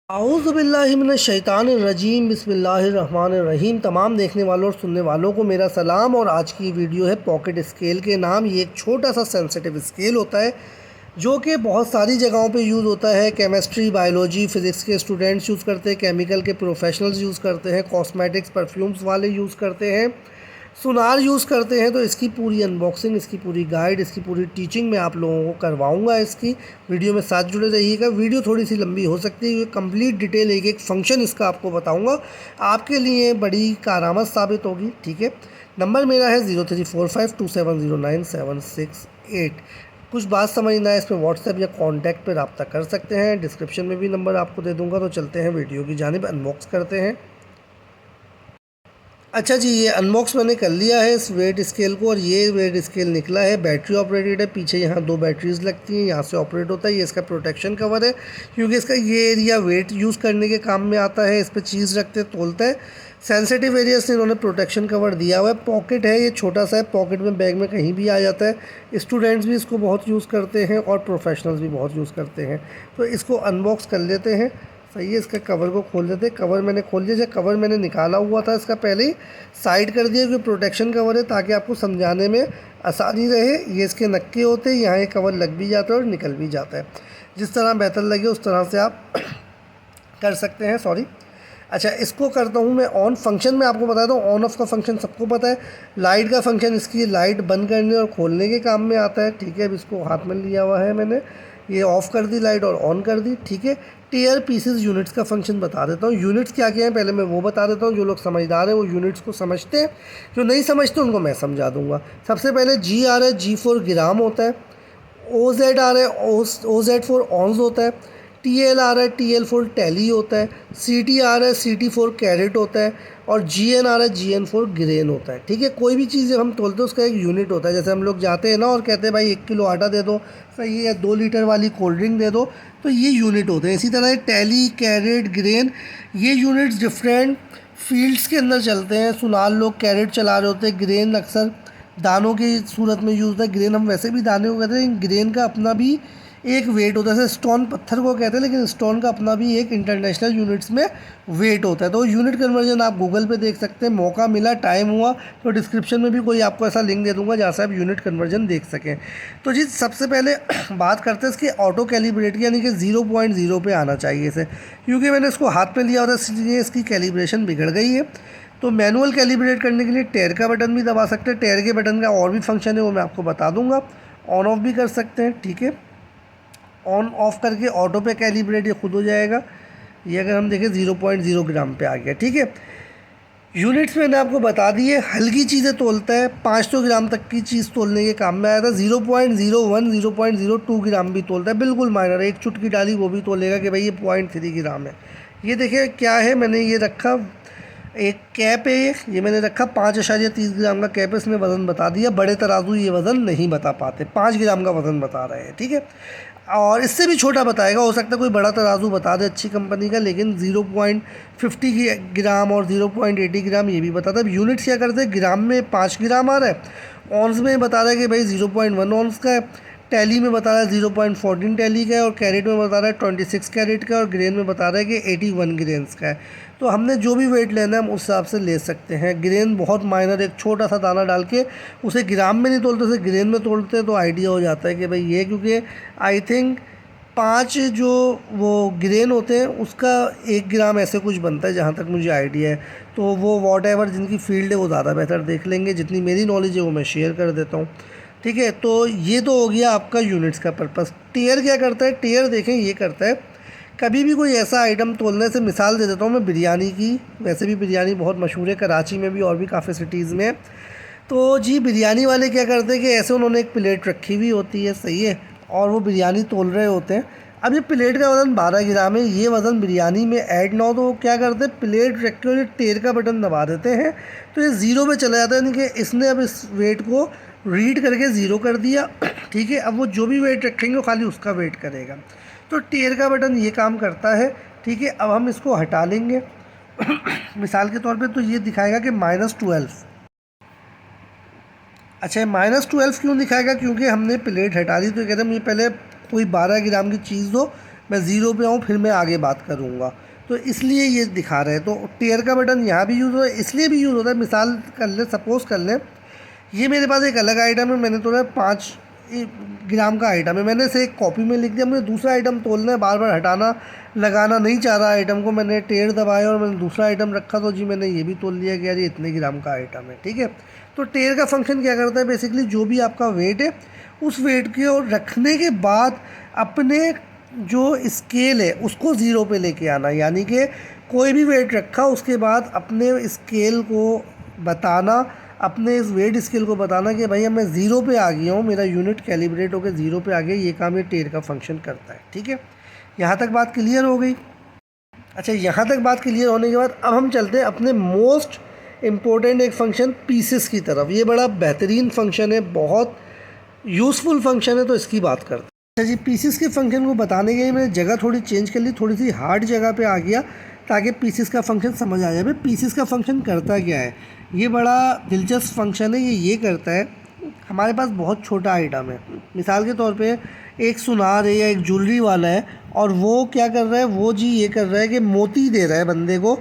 आऊज़ुबिल्लाहिमिनश्शैतानिर्रजीम बिस्मिल्लाहिर्रहमानिर्रहीम। तमाम देखने वालों और सुनने वालों को मेरा सलाम। और आज की वीडियो है पॉकेट स्केल के नाम। ये एक छोटा सा सेंसिटिव स्केल होता है जो कि बहुत सारी जगहों पे यूज़ होता है। केमिस्ट्री, बायोलॉजी, फ़िज़िक्स के स्टूडेंट्स यूज़ करते हैं, केमिकल के प्रोफेशनल्स यूज़ करते हैं, कॉस्मेटिक्स परफ्यूम्स वाले यूज़ करते हैं, सुनार यूज़ करते हैं। तो इसकी पूरी अनबॉक्सिंग, इसकी पूरी गाइड, इसकी पूरी टीचिंग मैं आप लोगों को करवाऊंगा। इसकी वीडियो में साथ जुड़े रहिएगा। वीडियो थोड़ी सी लंबी हो सकती है, कंप्लीट डिटेल एक एक फंक्शन इसका आपको बताऊंगा, आपके लिए बड़ी कारआमद साबित होगी। ठीक है, नंबर मेरा है 034527099768। कुछ बात समझ ना है इस पर व्हाट्सएप या कॉन्टैक्ट पर रब्ता कर सकते हैं। डिस्क्रिप्शन में भी नंबर आपको दे दूँगा। तो चलते हैं वीडियो की जानिब, अनबॉक्स करते हैं। अच्छा जी, ये अनबॉक्स मैंने कर लिया है इस वेट स्केल को। और ये वेट स्केल निकला है, बैटरी ऑपरेटेड है। पीछे यहाँ 2 बैटरीज लगती हैं, यहाँ से ऑपरेट होता है। ये इसका प्रोटेक्शन कवर है, क्योंकि इसका ये एरिया वेट यूज़ करने के काम में आता है। इस पर चीज़ रखते तोलता है। सेंसिटिव एरिया से इन्होंने प्रोटेक्शन कवर दिया हुआ है। पॉकेट है, ये छोटा सा है, पॉकेट में, बैग में कहीं भी आ जाता है। स्टूडेंट्स भी इसको बहुत यूज़ करते हैं और प्रोफेशनल्स भी बहुत यूज़ करते हैं। तो इसको अनबॉक्स कर लेते हैं। सही है, इसका कवर को खोल देते हैं। कवर मैंने खोल दिया। जब कवर मैंने निकाला हुआ था इसका पहले ही साइड कर दिया, क्योंकि प्रोटेक्शन कवर है, ताकि आपको समझाने में आसानी रहे। ये इसके नक्के होते हैं, यहाँ ये कवर लग भी जाता है और निकल भी जाता है। जिस तरह बेहतर लगे उस तरह से आप कर सकते हैं। सॉरी। अच्छा, इसको करता हूँ मैं ऑन। फंक्शन में आपको बताता हूँ, ऑन ऑफ का फंक्शन सबको पता है। लाइट का फंक्शन इसकी लाइट बंद करने और खोलने के काम में आता है। ठीक है, अब इसको हाथ में लिया हुआ है मैंने, ये ऑफ़ कर दी लाइट और ऑन कर दी। ठीक है, टीयर पीसेस यूनिट्स का फंक्शन बता देता हूँ। यूनिट्स क्या क्या हैं पहले मैं वो बता देता हूँ। जो लोग समझदार हैं वो यूनिट्स को समझते हैं, जो नहीं समझते उनको मैं समझा दूँगा। सबसे पहले जी आ रहा है, जी फॉर ग्राम होता है। ओ जेड आ रहा है, ओ जेड फॉर ऑन्स होता है। टी एल आ रहा है, टी एल फॉर टैली होता है। सी टी आ रहा है, सी टी फॉर कैरेट होता है। और जी एन आ रहा है, जी एन फॉर ग्रेन होता है। ठीक है, कोई भी चीज़ जब हम तोलते हैं उसका एक यूनिट होता है। जैसे हम लोग जाते हैं ना और कहते हैं भाई 1 किलो आटा दे दो, सही है, 2 लीटर वाली कोल्ड ड्रिंक दे दो, तो ये यूनिट होते हैं। इसी तरह टैली, कैरेट, ग्रेन, ये यूनिट्स डिफरेंट फील्ड्स के अंदर चलते हैं। सुनार लोग कैरेट चला रहे होते हैं, ग्रेन अक्सर दानों की सूरत में यूज़ होता है। ग्रेन हम वैसे भी दाने को कहते हैं, लेकिन ग्रेन का अपना भी एक वेट होता है। जैसे स्टोन पत्थर को कहते हैं, लेकिन स्टोन का अपना भी एक इंटरनेशनल यूनिट्स में वेट होता है। तो यूनिट कन्वर्जन आप गूगल पे देख सकते हैं। मौका मिला, टाइम हुआ तो डिस्क्रिप्शन में भी कोई आपको ऐसा लिंक दे दूंगा जहाँ से आप यूनिट कन्वर्जन देख सकें। तो जी, सबसे पहले बात करते हैं इसकी ऑटो कैलिब्रेट की, यानी कि 0.0 पे आना चाहिए इसे। क्योंकि मैंने इसको हाथ पे लिया होता है, इसलिए इसकी कैलिब्रेशन बिगड़ गई है। तो मैनुअल कैलिब्रेट करने के लिए टेयर का बटन भी दबा सकते हैं। टेयर के बटन का और भी फंक्शन है, वो मैं आपको बता दूंगा। ऑन ऑफ भी कर सकते हैं। ठीक है, ऑन ऑफ करके ऑटो पे कैलिब्रेट ये खुद हो जाएगा। ये अगर हम देखें 0.0 ग्राम पे आ गया। ठीक है, यूनिट्स मैंने आपको बता दी है। हल्की चीज़ें तोलता है, 500 ग्राम तक की चीज़ तोलने के काम में आया था। 0.01, 0.02 ग्राम भी तोलता है, बिल्कुल माइनर। एक चुटकी डाली वो भी तोलेगा कि भाई ये 0.3 ग्राम है। ये देखिए क्या है, मैंने ये रखा, एक कैप है ये मैंने रखा 5.30 ग्राम का कैप है। इसमें वज़न बता दिया। बड़े तराजू ये वज़न नहीं बता पाते, 5 ग्राम का वज़न बता रहे हैं। ठीक है, और इससे भी छोटा बताएगा। हो सकता है कोई बड़ा तराजू बता दे अच्छी कंपनी का, लेकिन 0.50 ग्राम और 0.80 ग्राम ये भी बताता है। अब यूनिट्स क्या करते हैं, ग्राम में 5 ग्राम आ रहा है, ऑन्स में बता रहा है कि भाई 0.1 ऑन्स का है, टैली में बता रहा है 0.14 टैली का है, और कैरेट में बता रहा है 26 कैरेट का, और ग्रेन में बता रहा है कि 81 ग्रेन्स का है। तो हमने जो भी वेट लेना है हम उस हिसाब से ले सकते हैं। ग्रेन बहुत माइनर, एक छोटा सा दाना डाल के उसे ग्राम में नहीं तोलते, उसे ग्रेन में तोलते हैं, तो आइडिया हो जाता है कि भाई ये, क्योंकि आई थिंक 5 जो वो ग्रेन होते हैं उसका 1 ग्राम ऐसे कुछ बनता है, जहाँ तक मुझे आइडिया है। तो वो वॉट एवर जिनकी फील्ड है वो ज़्यादा बेहतर देख लेंगे। जितनी मेरी नॉलेज है वो मैं शेयर कर देता हूँ। ठीक है, तो ये तो हो गया आपका यूनिट्स का पर्पस। टीयर क्या करता है, टीयर देखें ये करता है, कभी भी कोई ऐसा आइटम तोलने से, मिसाल दे देता हूँ मैं बिरयानी की। वैसे भी बिरयानी बहुत मशहूर है, कराची में भी और भी काफ़ी सिटीज़ में। तो जी, बिरयानी वाले क्या करते हैं कि ऐसे उन्होंने एक प्लेट रखी हुई होती है, सही है, और वो बिरयानी तोल रहे होते हैं। अब ये प्लेट का वज़न 12 ग्राम है, ये वज़न बिरयानी में ऐड ना हो, तो वो क्या करते हैं, प्लेट रख के टेर का बटन दबा देते हैं, तो ये ज़ीरो पे चला जाता है। यानी कि इसने अब इस वेट को रीड करके ज़ीरो कर दिया। ठीक है, अब वो जो भी वेट रखेंगे वो खाली उसका वेट करेगा। तो टेर का बटन ये काम करता है। ठीक है, अब हम इसको हटा लेंगे। मिसाल के तौर पे तो ये दिखाएगा कि -12। अच्छा, -12 क्यों दिखाएगा, क्योंकि हमने प्लेट हटा दी। तो कहते हैं मुझे पहले कोई 12 ग्राम की चीज़ दो मैं ज़ीरो पे आऊँ फिर मैं आगे बात करूँगा। तो इसलिए ये दिखा रहे हैं। तो टेयर का बटन यहाँ भी यूज़ होता है, इसलिए भी यूज़ होता है। मिसाल कर ले, सपोज़ कर लें ये मेरे पास एक अलग आइटम है, मैंने तोड़ा 5 ग्राम का आइटम है, मैंने इसे एक कॉपी में लिख दिया, मुझे दूसरा आइटम तोलना है, बार बार हटाना लगाना नहीं चाह रहा आइटम को, मैंने टेयर दबाया और मैंने दूसरा आइटम रखा, तो जी मैंने ये भी तोल लिया कि यार ये इतने ग्राम का आइटम है, ठीक है। तो टेयर का फंक्शन क्या करता है, बेसिकली जो भी आपका वेट है उस वेट के और रखने के बाद अपने जो स्केल है उसको ज़ीरो पे लेके आना, यानी कि कोई भी वेट रखा उसके बाद अपने स्केल को बताना, अपने इस वेट स्केल को बताना कि भाई अब मैं ज़ीरो पे आ गया हूँ, मेरा यूनिट कैलिब्रेट होकर ज़ीरो पे आ गया। ये काम ये टेयर का फंक्शन करता है, ठीक है। यहाँ तक बात क्लियर हो गई। अच्छा, यहाँ तक बात क्लियर होने के बाद अब हम चलते हैं अपने मोस्ट इम्पोर्टेंट एक फंक्शन पीसेस की तरफ। ये बड़ा बेहतरीन फंक्शन है, बहुत यूज़फुल फंक्शन है, तो इसकी बात करते हैं। अच्छा जी, पीसेस के फंक्शन को बताने के लिए मैंने जगह थोड़ी चेंज कर ली, थोड़ी सी हार्ड जगह पे आ गया ताकि पीसेस का फंक्शन समझ आ जाए। भाई पीसेस का फंक्शन करता क्या है, ये बड़ा दिलचस्प फंक्शन है। ये करता है, हमारे पास बहुत छोटा आइटम है, मिसाल के तौर पे एक सुनार है या एक ज्वेलरी वाला है, और वो क्या कर रहा है, वो जी ये कर रहा है कि मोती दे रहा है बंदे को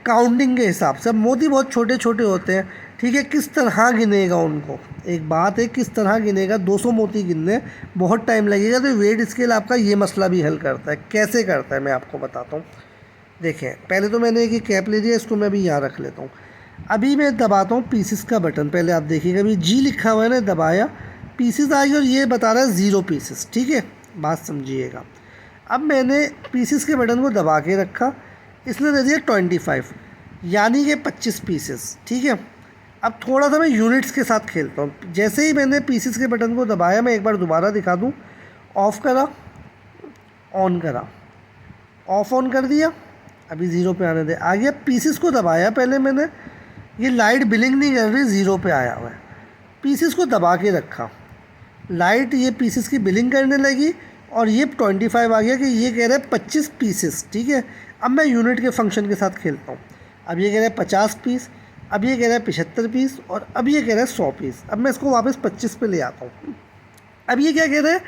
काउंटिंग के हिसाब से। अब मोती बहुत छोटे छोटे होते हैं, ठीक है, किस तरह गिनेगा उनको, एक बात है किस तरह गिनेगा। 200 मोती गिनने बहुत टाइम लगेगा। तो वेट स्केल आपका ये मसला भी हल करता है। कैसे करता है मैं आपको बताता हूँ। देखें, पहले तो मैंने एक कैप ले लिया, इसको मैं भी यहाँ रख लेता हूँ। अभी मैं दबाता हूँ पीसेस का बटन, पहले आप देखिएगा अभी जी लिखा हुआ है ना, दबाया, पीसेस आ गई और ये बता रहा है 0 पीसेस, ठीक है, बात समझिएगा। अब मैंने पीसेस के बटन को दबा के रखा, इसने दे दिया 25, यानी कि 25 पीसेस, ठीक है। अब थोड़ा सा मैं यूनिट्स के साथ खेलता हूँ। जैसे ही मैंने पीसेस के बटन को दबाया, मैं एक बार दोबारा दिखा दूँ, ऑफ़ करा, ऑन करा, ऑफ ऑन कर दिया, अभी 0 पे आने दे, आ गया। पीसेस को दबाया पहले मैंने, ये लाइट बिलिंग नहीं कर रही, 0 पे आया हुआ है। पीसेस को दबा के रखा, लाइट ये पीसेस की बिलिंग करने लगी और ये 25 आ गया कि ये कह रहा है 25 पीसेस, ठीक है। अब मैं यूनिट के फंक्शन के साथ खेलता हूँ। अब ये कह रहा है 50 पीस, अब ये कह रहा है 75 पीस, और अब ये कह रहा है 100 पीस। अब मैं इसको वापस 25 पे ले आता हूँ। अब ये क्या कह रहा है,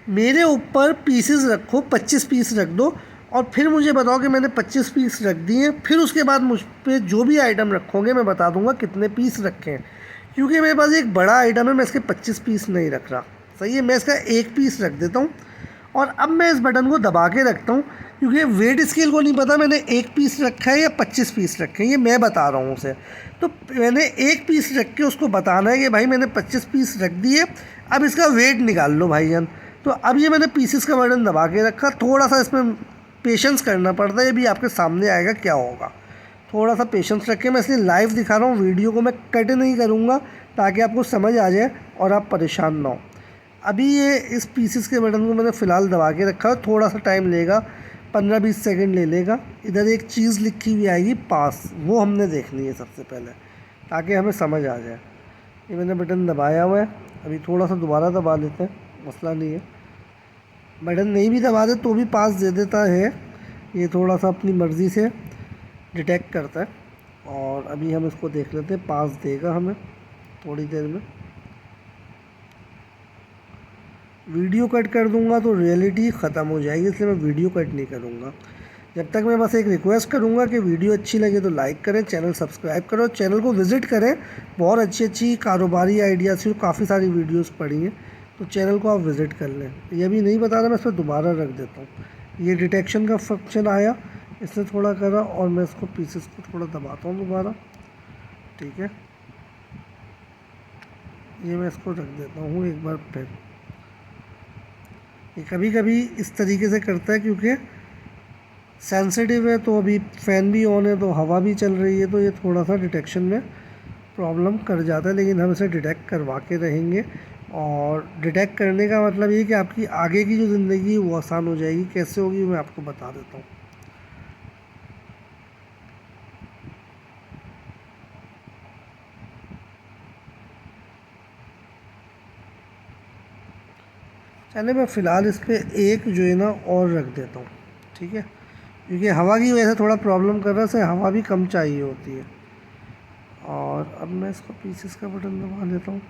मेरे ऊपर पीसेस रखो, 25 पीस रख दो, और फिर मुझे बताओ कि मैंने 25 पीस रख दिए, फिर उसके बाद मुझ पे जो भी आइटम रखोगे मैं बता दूंगा कितने पीस रखे हैं। क्योंकि मेरे पास एक बड़ा आइटम है, मैं इसके 25 पीस नहीं रख रहा, सही है, मैं इसका एक पीस रख देता हूँ। और अब मैं इस बटन को दबा के रखता हूँ, क्योंकि वेट स्केल को नहीं पता मैंने एक पीस रखा है या 25 पीस रखे हैं, ये मैं बता रहा हूँ उसे। तो मैंने एक पीस रख के उसको बताना है कि भाई मैंने 25 पीस रख दिए, अब इसका वेट निकाल लो भाईजान। तो अब ये मैंने पीसेस का बटन दबा के रखा, थोड़ा सा इसमें पेशेंस करना पड़ता है, ये भी आपके सामने आएगा क्या होगा। थोड़ा सा पेशेंस रखें, मैं इसलिए लाइव दिखा रहा हूँ, वीडियो को मैं कट नहीं करूँगा ताकि आपको समझ आ जाए और आप परेशान ना हो। अभी ये इस पीसेस के बटन को मैंने फ़िलहाल दबा के रखा है, थोड़ा सा टाइम लेगा, 15-20 सेकंड ले लेगा। इधर एक चीज़ लिखी हुई आएगी पास, वो हमने देखनी है सबसे पहले ताकि हमें समझ आ जाए। ये मैंने बटन दबाया हुआ है, अभी थोड़ा सा दोबारा दबा लेते हैं, मसला नहीं है। बटन नहीं भी दबा दे तो भी पास दे देता है, ये थोड़ा सा अपनी मर्ज़ी से डिटेक्ट करता है। और अभी हम इसको देख लेते हैं, पास देगा हमें थोड़ी देर में। वीडियो कट कर दूंगा तो रियलिटी ख़त्म हो जाएगी, इसलिए मैं वीडियो कट नहीं करूंगा। जब तक मैं बस एक रिक्वेस्ट करूंगा कि वीडियो अच्छी लगे तो लाइक करें, चैनल सब्सक्राइब करो, चैनल को विज़िट करें। बहुत अच्छी अच्छी कारोबारी आइडियाज़ की काफ़ी सारी वीडियोस पड़ी हैं, तो चैनल को आप विज़िट कर लें। ये भी नहीं बता रहा, मैं इस पर दोबारा रख देता हूँ। ये डिटेक्शन का फंक्शन आया, इसने थोड़ा करा, और मैं इसको पीसेस को थोड़ा दबाता हूँ दोबारा, ठीक है। ये मैं इसको रख देता हूँ एक बार फिर। ये कभी कभी इस तरीके से करता है क्योंकि सेंसिटिव है, तो अभी फ़ैन भी ऑन है तो हवा भी चल रही है, तो ये थोड़ा सा डिटेक्शन में प्रॉब्लम कर जाता है, लेकिन हम इसे डिटेक्ट करवा के रहेंगे। और डिटेक्ट करने का मतलब ये कि आपकी आगे की जो ज़िंदगी है वो आसान हो जाएगी। कैसे होगी मैं आपको बता देता हूँ। चलिए, मैं फ़िलहाल इस पर एक जो है ना और रख देता हूँ, ठीक है, क्योंकि हवा की वजह से थोड़ा प्रॉब्लम कर रहा है, हवा भी कम चाहिए होती है। और अब मैं इसको पीसेस का बटन दबा लेता हूँ।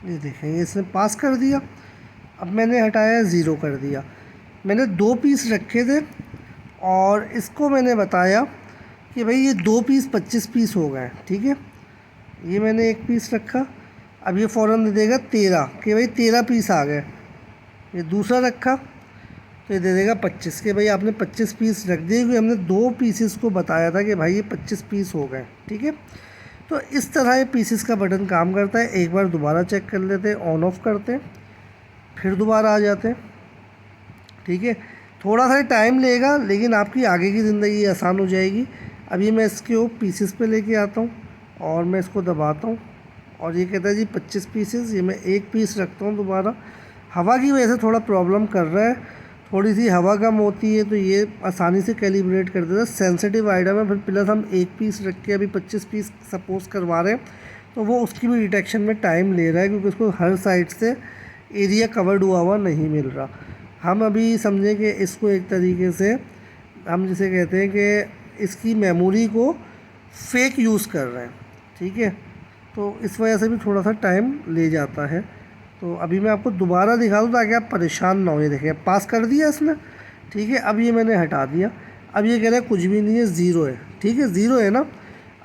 ये देखें, ये इसने पास कर दिया। अब मैंने हटाया 0 कर दिया। मैंने 2 पीस रखे थे और इसको मैंने बताया कि भाई ये 2 पीस 25 पीस हो गए, ठीक है। ये मैंने 1 पीस रखा, अब ये फ़ौरन दे देगा 13 कि भाई 13 पीस आ गए। ये दूसरा रखा तो ये दे देगा 25 के भाई आपने 25 पीस रख दिए, क्योंकि हमने 2 पीसेस को बताया था कि भाई ये 25 पीस हो गए, ठीक है। तो इस तरह ये पीसेस का बटन काम करता है। एक बार दोबारा चेक कर लेते हैं, ऑन ऑफ करते हैं, फिर दोबारा आ जाते हैं, ठीक है। थोड़ा सा टाइम लेगा लेकिन आपकी आगे की ज़िंदगी आसान हो जाएगी। अभी मैं इसके पीसेस पे लेके आता हूँ और मैं इसको दबाता हूँ और ये कहता है जी 25 पीसेस। ये मैं 1 पीस रखता हूँ दोबारा। हवा की वजह से थोड़ा प्रॉब्लम कर रहा है, थोड़ी सी हवा कम होती है तो ये आसानी से कैलिब्रेट कर देता है। सेंसिटिव आइटम है, फिर प्लस हम 1 पीस रख के अभी 25 पीस सपोज़ करवा रहे हैं तो वो उसकी भी डिटेक्शन में टाइम ले रहा है, क्योंकि उसको हर साइड से एरिया कवर्ड हुआ हुआ नहीं मिल रहा। हम अभी समझें कि इसको एक तरीके से हम जिसे कहते हैं कि इसकी मेमोरी को फेक यूज़ कर रहे हैं, ठीक है। तो इस वजह से भी थोड़ा सा टाइम ले जाता है। तो अभी मैं आपको दोबारा दिखा दूँ ताकि आप परेशान ना हो। ये देखिए पास कर दिया इसने, ठीक है। अब ये मैंने हटा दिया, अब ये कह रहा है कुछ भी नहीं है, 0 है, ठीक है, 0 है ना।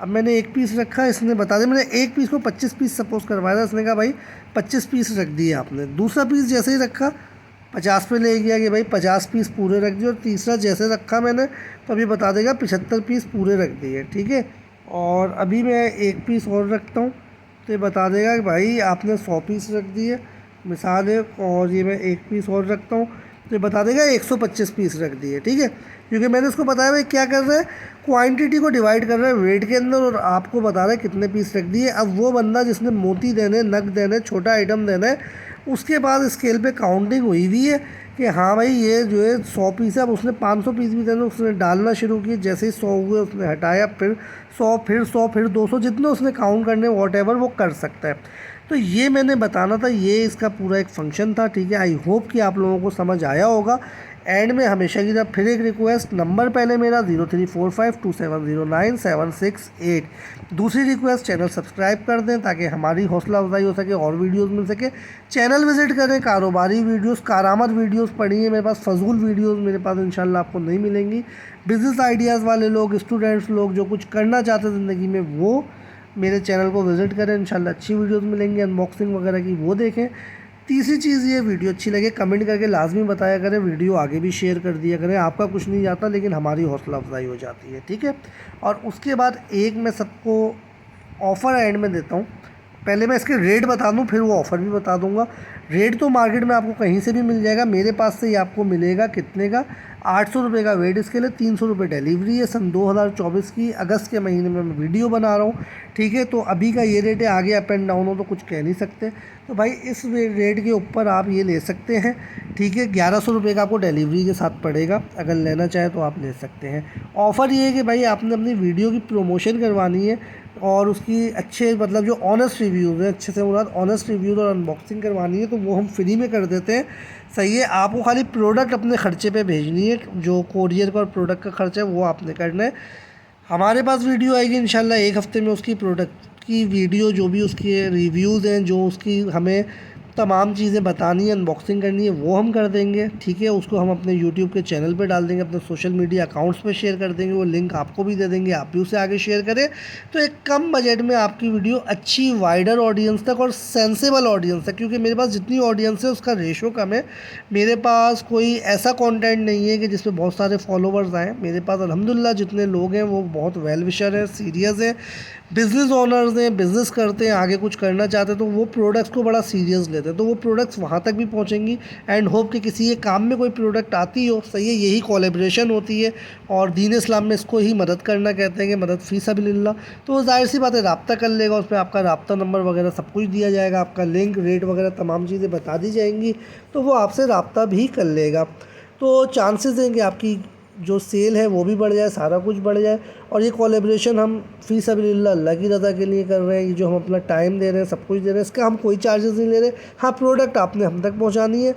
अब मैंने 1 पीस रखा, इसने बता दिया मैंने 1 पीस को 25 पीस सपोज़ करवाया था, इसने कहा भाई 25 पीस रख दिए आपने। दूसरा पीस जैसे ही रखा 50 पे ले गया कि भाई 50 पीस पूरे रख दिए, और तीसरा जैसे रखा मैंने तो अभी बता देगा 75 पीस पूरे रख दिए, ठीक है। और अभी मैं 1 पीस और रखता हूँ तो ये बता देगा कि भाई आपने 100 पीस रख दिए, मिसाल है। और ये मैं 1 पीस और रखता हूँ तो ये बता देगा 125 पीस रख दिए, ठीक है। क्योंकि मैंने उसको बताया भाई क्या कर रहा है, क्वांटिटी को डिवाइड कर रहा है वेट के अंदर और आपको बता रहा है कितने पीस रख दिए। अब वो बंदा जिसने मोती देने, नग देने, छोटा आइटम देना है, उसके बाद स्केल पे काउंटिंग हुई हुई है कि हाँ भाई ये जो है 100 पीस है। अब उसने 500 पीस भी देने, उसने डालना शुरू किए, जैसे ही 100 हुए उसने हटाया, फिर 100, फिर 100, फिर 200, जितने उसने काउंट करने वॉट वो कर सकता है। तो ये मैंने बताना था, ये इसका पूरा एक फंक्शन था, ठीक है। आई होप कि आप लोगों को समझ आया होगा। एंड में हमेशा की तरह फिर एक रिक्वेस्ट, नंबर पहले मेरा 0345270976 दूसरी रिक्वेस्ट चैनल सब्सक्राइब कर दें ताकि हमारी हौसला अफजाई हो सके और वीडियोस मिल सके। चैनल विजिट करें, कारोबारी वीडियोस, कारामद वीडियोस पढ़िए, मेरे पास फजूल वीडियोस मेरे पास इंशाल्लाह आपको नहीं मिलेंगी। बिज़नेस आइडियाज़ वाले लोग, स्टूडेंट्स लोग जो कुछ करना चाहते हैं ज़िंदगी में, वो मेरे चैनल को विज़िट करें, इंशाल्लाह अच्छी वीडियोस मिलेंगी अनबॉक्सिंग वगैरह की, वो देखें। तीसरी चीज़, ये वीडियो अच्छी लगे कमेंट करके लाजमी बताया करें, वीडियो आगे भी शेयर कर दिया करें। आपका कुछ नहीं जाता लेकिन हमारी हौसला अफजाई हो जाती है, ठीक है। और उसके बाद एक मैं सबको ऑफ़र एंड में देता हूँ। पहले मैं इसके रेट बता दूँ फिर वो ऑफ़र भी बता दूँगा। रेट तो मार्केट में आपको कहीं से भी मिल जाएगा, मेरे पास से ये आपको मिलेगा कितने का, 800 रुपये का वेट इसके लिए, 300 रुपये डिलीवरी है। सन 2024 की अगस्त के महीने में मैं वीडियो बना रहा हूँ, ठीक है। तो अभी का ये रेट है, आगे अप एंड डाउन हो तो कुछ कह नहीं सकते। तो भाई इस रेट के ऊपर आप ये ले सकते हैं, ठीक है। 1100 रुपये का आपको डिलीवरी के साथ पड़ेगा, अगर लेना चाहे तो आप ले सकते हैं। ऑफ़र ये है कि भाई आपने अपनी वीडियो की प्रमोशन करवानी है और उसकी अच्छे मतलब जो ऑनेस्ट रिव्यूज़ हैं, अच्छे से मुराद ऑनेस्ट रिव्यूज़ और अनबॉक्सिंग करवानी है तो वो हम फ्री में कर देते हैं, सही है। आपको खाली प्रोडक्ट अपने ख़र्चे पे भेजनी है, जो कोरियर का और प्रोडक्ट का खर्चा है वो आपने करना है। हमारे पास वीडियो आएगी इंशाल्लाह 1 हफ़्ते में, उसकी प्रोडक्ट की वीडियो, जो भी उसके रिव्यूज़ हैं, जो उसकी हमें तमाम चीज़ें बतानी है, अनबॉक्सिंग करनी है, वो हम कर देंगे, ठीक है। उसको हम अपने यूट्यूब के चैनल पे डाल देंगे, अपने सोशल मीडिया अकाउंट्स पे शेयर कर देंगे, वो लिंक आपको भी दे देंगे, आप भी उसे आगे शेयर करें। तो एक कम बजट में आपकी वीडियो अच्छी वाइडर ऑडियंस तक और सेंसेबल ऑडियंस तक, क्योंकि मेरे पास जितनी ऑडियंस है उसका रेशो कम है। मेरे पास कोई ऐसा कंटेंट नहीं है कि जिसमें बहुत सारे फॉलोवर्स आएँ। मेरे पास अल्हम्दुलिल्लाह जितने लोग हैं वो बहुत वेल विशर हैं, सीरियस हैं, बिज़नेस ओनर्स हैं, बिज़नेस करते हैं, आगे कुछ करना चाहते हैं, तो वो प्रोडक्ट्स को बड़ा सीरियस लेते हैं। तो वो प्रोडक्ट्स वहाँ तक भी पहुँचेंगी। एंड होप कि किसी एक काम में कोई प्रोडक्ट आती हो, सही है, यही कोलैबोरेशन होती है और दीन इस्लाम में इसको ही मदद करना कहते हैं कि मदद फ़ी सबिलिल्लाह। तो ज़ाहिर सी बात है रब्ता कर लेगा, उस पर आपका रब्ता नंबर वगैरह सब कुछ दिया जाएगा, आपका लिंक, रेट वगैरह तमाम चीज़ें बता दी जाएंगी, तो वो आपसे रब्ता भी कर लेगा। तो चांसेस हैं कि आपकी जो सेल है वो भी बढ़ जाए, सारा कुछ बढ़ जाए। और ये कोलैबोरेशन हम फ़ी सबिलिल्लाह अल्लाह की रज़ा के लिए कर रहे हैं। ये जो हम अपना टाइम दे रहे हैं, सब कुछ दे रहे हैं, इसका हम कोई चार्जेस नहीं ले रहे। हाँ, प्रोडक्ट आपने हम तक पहुंचानी है,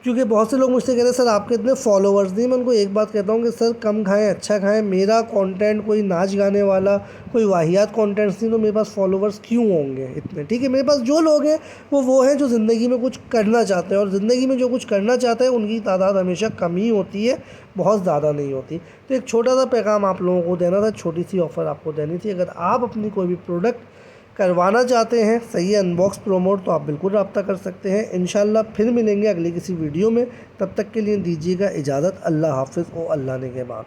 क्योंकि बहुत से लोग मुझसे कह रहे हैं सर आपके इतने फॉलोअर्स नहीं। मैं उनको एक बात कहता हूँ कि सर कम खाएं अच्छा खाएं। मेरा कंटेंट कोई नाच गाने वाला, कोई वाहियात कंटेंट्स नहीं, तो मेरे पास फॉलोअर्स क्यों होंगे इतने। ठीक है, मेरे पास जो लोग हैं वो हैं जो ज़िंदगी में कुछ करना चाहते हैं, और ज़िंदगी में जो कुछ करना चाहते हैं उनकी तादाद हमेशा कम ही होती है, बहुत ज़्यादा नहीं होती। तो एक छोटा सा पैगाम आप लोगों को देना था, छोटी सी ऑफ़र आपको देनी थी। अगर आप अपनी कोई भी प्रोडक्ट करवाना चाहते हैं, सही है, अनबॉक्स प्रोमोट, तो आप बिल्कुल रब्ता कर सकते हैं। इंशाल्लाह फिर मिलेंगे अगली किसी वीडियो में। तब तक के लिए दीजिएगा इजाज़त। अल्लाह हाफ़िज़। ओ अल्लाह ने के बाद।